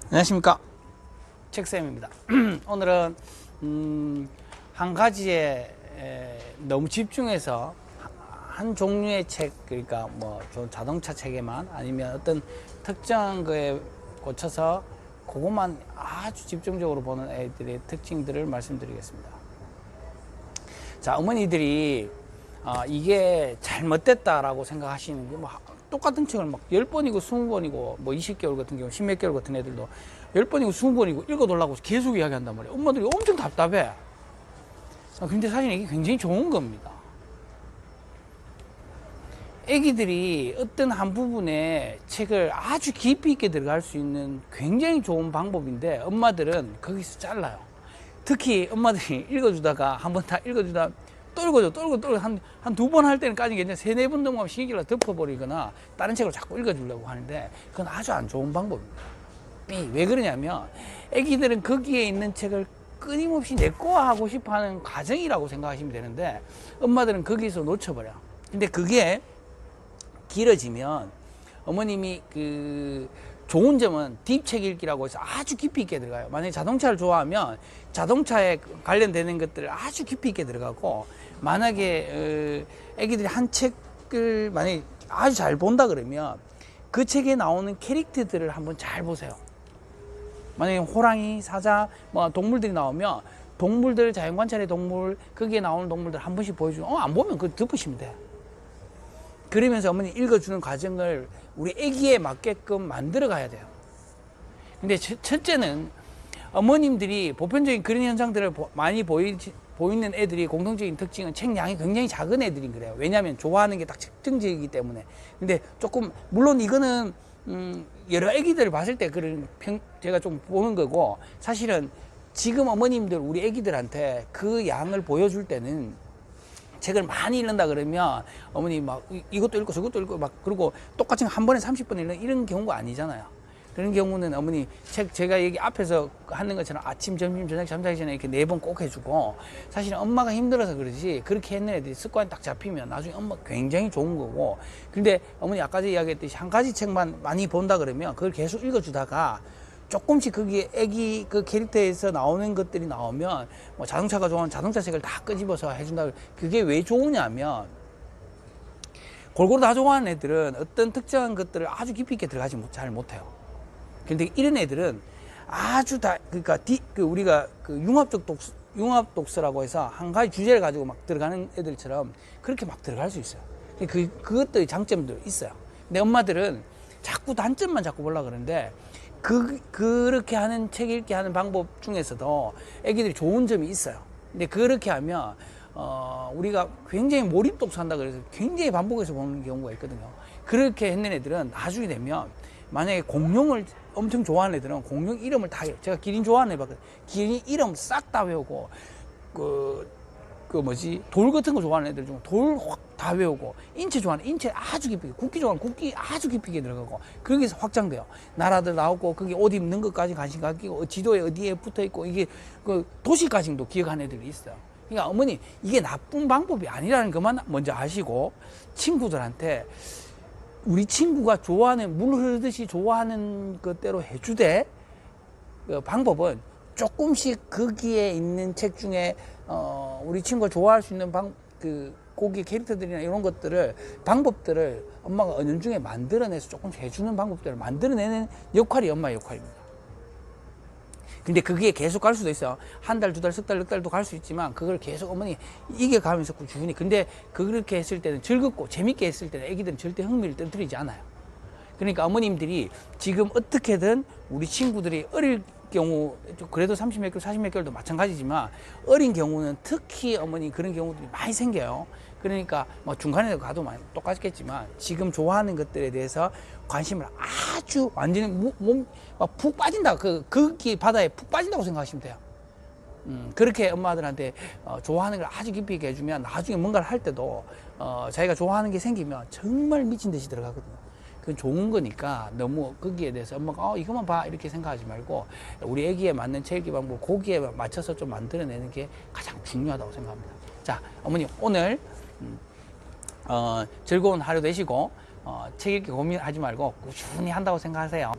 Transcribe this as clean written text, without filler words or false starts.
안녕하십니까, 책쌤입니다. 오늘은 한 가지에 너무 집중해서 한 종류의 책, 그러니까 뭐 자동차 책에만 아니면 어떤 특정한 거에 꽂혀서 그것만 아주 집중적으로 보는 애들의 특징들을 말씀드리겠습니다. 자, 어머니들이 이게 잘못됐다라고 생각하시는 게 뭐 똑같은 책을 막 10번이고 20번이고 뭐 20개월 같은 경우 10몇 개월 같은 애들도 10번이고 20번이고 읽어달라고 계속 이야기한단 말이에요. 엄마들이 엄청 답답해. 근데 사실 이게 굉장히 좋은 겁니다. 애기들이 어떤 한 부분에 책을 아주 깊이 있게 들어갈 수 있는 굉장히 좋은 방법인데 엄마들은 거기서 잘라요. 특히 엄마들이 읽어주다가 한번 다 읽어주다 또 읽어줘 한 두 번 할 때는까지 괜찮아. 3-4번 넘어가면 시기를 덮어버리거나 다른 책을 자꾸 읽어주려고 하는데 그건 아주 안 좋은 방법입니다. 왜 그러냐면 애기들은 거기에 있는 책을 끊임없이 내 거 하고 싶어 하는 과정이라고 생각하시면 되는데 엄마들은 거기서 놓쳐버려. 근데 그게 길어지면 어머님이 좋은 점은 딥책 읽기라고 해서 아주 깊이 있게 들어가요. 만약에 자동차를 좋아하면 자동차에 관련되는 것들을 아주 깊이 있게 들어가고, 만약에 애기들이 한 책을 만약에 아주 잘 본다 그러면 그 책에 나오는 캐릭터들을 한번 잘 보세요. 만약에 호랑이, 사자, 뭐 동물들이 나오면 동물들, 자연관찰의 동물, 거기에 나오는 동물들 한 번씩 보여주면 안 보면 그거 덮으시면 돼. 그러면서 어머니 읽어주는 과정을 우리 애기에 맞게끔 만들어 가야 돼요. 근데 첫째는 어머님들이 보편적인 그런 현상들을 많이 보이는 애들이 공통적인 특징은 책 양이 굉장히 작은 애들인 거래요. 왜냐하면 좋아하는 게 딱 특정적이기 때문에. 근데 조금 물론 이거는 여러 애기들을 봤을 때 그런 제가 좀 보는 거고, 사실은 지금 어머님들 우리 애기들한테 그 양을 보여줄 때는 책을 많이 읽는다 그러면 어머니 막 이것도 읽고 저것도 읽고 막 그리고 똑같이 한 번에 30번 읽는 이런 경우가 아니잖아요. 그런 경우는 어머니 책 제가 여기 앞에서 하는 것처럼 아침, 점심, 저녁 잠자기 전에 이렇게 4번 꼭 해주고, 사실은 엄마가 힘들어서 그러지 그렇게 했는 애들이 습관이 딱 잡히면 나중에 엄마 굉장히 좋은 거고. 근데 어머니 아까 이야기했듯이 한 가지 책만 많이 본다 그러면 그걸 계속 읽어주다가 조금씩 거기에 애기 그 캐릭터에서 나오는 것들이 나오면 뭐 자동차가 좋아하는 자동차 책을 다 끄집어서 해준다. 그게 왜 좋으냐면 골고루 다 좋아하는 애들은 어떤 특정한 것들을 아주 깊이 있게 들어가지 잘 못해요. 근데 이런 애들은 아주 다 그러니까 우리가 융합 독서라고 해서 한 가지 주제를 가지고 막 들어가는 애들처럼 그렇게 막 들어갈 수 있어요. 그것들의 장점도 있어요. 근데 엄마들은 자꾸 단점만 자꾸 보려고 그러는데 그렇게 하는 책 읽기 하는 방법 중에서도 애기들이 좋은 점이 있어요. 근데 그렇게 하면 우리가 굉장히 몰입 독서한다 그래서 굉장히 반복해서 보는 경우가 있거든요. 그렇게 했는 애들은 나중에 되면 만약에 공룡을 엄청 좋아하는 애들은 공룡 이름을 다 해요. 제가 기린 좋아하는 애 봤거든요. 기린 이름 싹 다 외우고 돌 같은 거 좋아하는 애들 중에 돌 다 외우고, 인체 좋아하는 인체 아주 깊이, 국기 좋아하는 국기 아주 깊게 들어가고, 거기서 확장돼요. 나라들 나오고 거기 옷 입는 것까지 관심 갖고 지도에 어디에 붙어 있고, 이게 그 도시까지도 기억하는 애들이 있어요. 그러니까 어머니 이게 나쁜 방법이 아니라는 것만 먼저 아시고, 친구들한테 우리 친구가 좋아하는 물 흐르듯이 좋아하는 것대로 해주되, 그 방법은 조금씩 거기에 있는 책 중에 우리 친구가 좋아할 수 있는 거기 캐릭터들이나 이런 것들을 방법들을 엄마가 은연중에 만들어내서 조금씩 해주는 방법들을 만들어내는 역할이 엄마의 역할입니다. 근데 그게 계속 갈 수도 있어요. 한 달, 2달, 석 달, 넉 달도 갈 수 있지만 그걸 계속 어머니 이겨가면서 꾸준히. 근데 그렇게 했을 때는 즐겁고 재밌게 했을 때는 애기들은 절대 흥미를 떨어뜨리지 않아요. 그러니까 어머님들이 지금 어떻게든 우리 친구들이 어릴 경우, 그래도 30몇 개월, 40몇 개월도 마찬가지지만 어린 경우는 특히 어머니 그런 경우들이 많이 생겨요. 그러니까 뭐 중간에 가도 많이 똑같겠지만 지금 좋아하는 것들에 대해서 관심을 아주 완전히 푹 빠진다. 거기 바다에 푹 빠진다고 생각하시면 돼요. 그렇게 엄마들한테 좋아하는 걸 아주 깊이 있게 해주면 나중에 뭔가를 할 때도 자기가 좋아하는 게 생기면 정말 미친 듯이 들어가거든요. 그건 좋은 거니까 너무 거기에 대해서 엄마가 이것만 봐 이렇게 생각하지 말고 우리 애기에 맞는 책 읽기 방법 거기에 맞춰서 좀 만들어내는 게 가장 중요하다고 생각합니다. 자, 어머니 오늘 즐거운 하루 되시고 책 읽기 고민하지 말고 꾸준히 한다고 생각하세요.